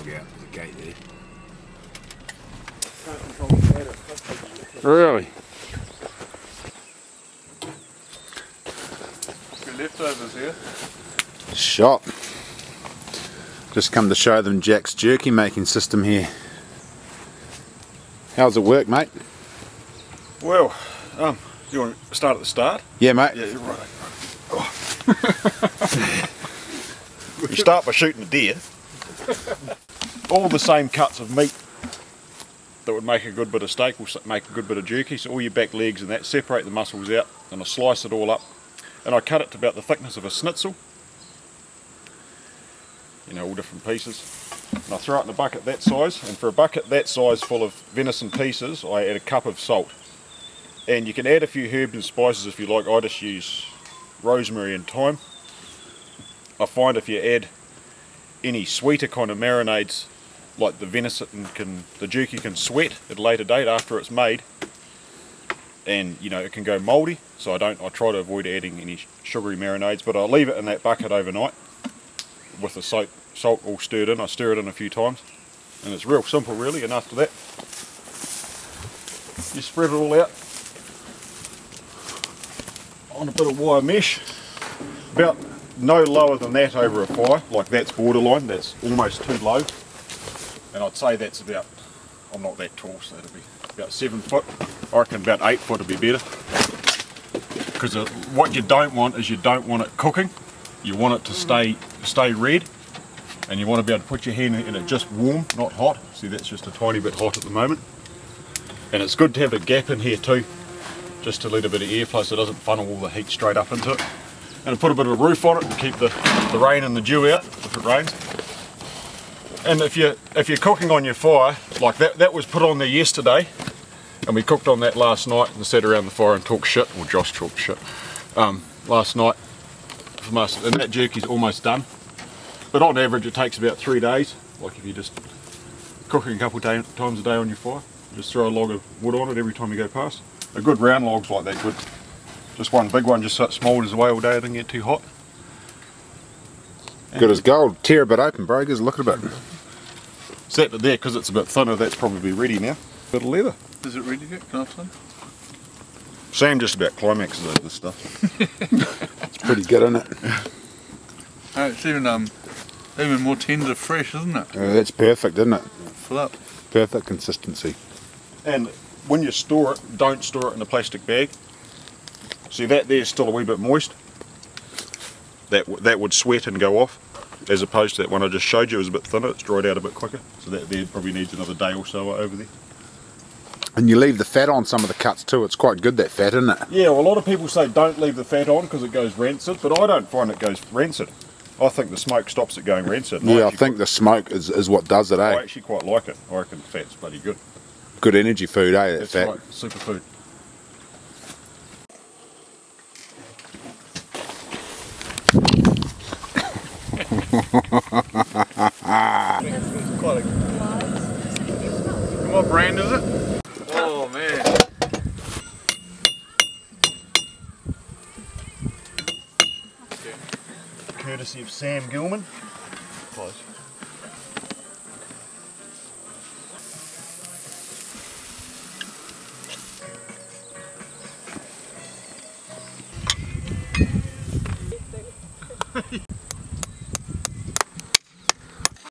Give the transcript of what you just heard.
Look out the gate there. Really? Good leftovers here. Shot. Just come to show them Jack's jerky making system here. How's it work, mate? Well, you want to start at the start? Yeah, mate. Yeah, you're right. Oh. You start by shooting a deer. All the same cuts of meat that would make a good bit of steak will make a good bit of jerky. So all your back legs and that, separate the muscles out, and I slice it all up. And I cut it to about the thickness of a schnitzel. You know, all different pieces. And I throw it in a bucket that size, and for a bucket that size full of venison pieces, I add a cup of salt. And you can add a few herbs and spices if you like. I just use rosemary and thyme. I find if you add any sweeter kind of marinades, like the venison the jerky can sweat at a later date after it's made, and you know it can go mouldy. So I try to avoid adding any sugary marinades, but I leave it in that bucket overnight with the salt all stirred in. I stir it in a few times, and it's real simple really. And after that, you spread it all out on a bit of wire mesh, about no lower than that over a fire. Like that's borderline, that's almost too low. And I'd say that's about, I'm not that tall, so it'll be about 7 foot. I reckon about 8 foot would be better. Because what you don't want is you don't want it cooking. You want it to stay red, and you want to be able to put your hand in it just warm, not hot. See, that's just a tiny bit hot at the moment. And it's good to have a gap in here too, just to let a bit of airflow so it doesn't funnel all the heat straight up into it. And put a bit of a roof on it to keep the rain and the dew out if it rains. And if you're cooking on your fire, like that was put on there yesterday, and we cooked on that last night and sat around the fire and talked shit, or Josh talked shit, last night from us, and that jerky's almost done. But on average it takes about 3 days, like if you're just cooking a couple times a day on your fire. Just throw a log of wood on it every time you go past. A good round log's like that good. Just one big one just so it smoulders away all day, it doesn't get too hot. Good as gold. Tear a bit open, bro. Just look at it a bit. Set it there because it's a bit thinner. That's probably ready now. Bit of leather. Is it ready yet? Can I have some? Sam just about climaxes over this stuff. It's pretty good, isn't it? Oh, it's even more tender fresh, isn't it? That's perfect, isn't it? Fill up. Perfect consistency. And when you store it, don't store it in a plastic bag. See, that there's still a wee bit moist. That would sweat and go off, as opposed to that one I just showed you. It was a bit thinner, it's dried out a bit quicker. So that there probably needs another day or so over there. And you leave the fat on some of the cuts too. It's quite good, that fat, isn't it? Yeah, well, a lot of people say don't leave the fat on because it goes rancid, but I don't find it goes rancid. I think the smoke stops it going rancid. Yeah, I think the smoke is what does it, eh? I actually quite like it. I reckon the fat's bloody good. Good energy food, eh, that That's fat? right, superfood. What brand is it? Oh man. Courtesy of Sam Gilman. Close.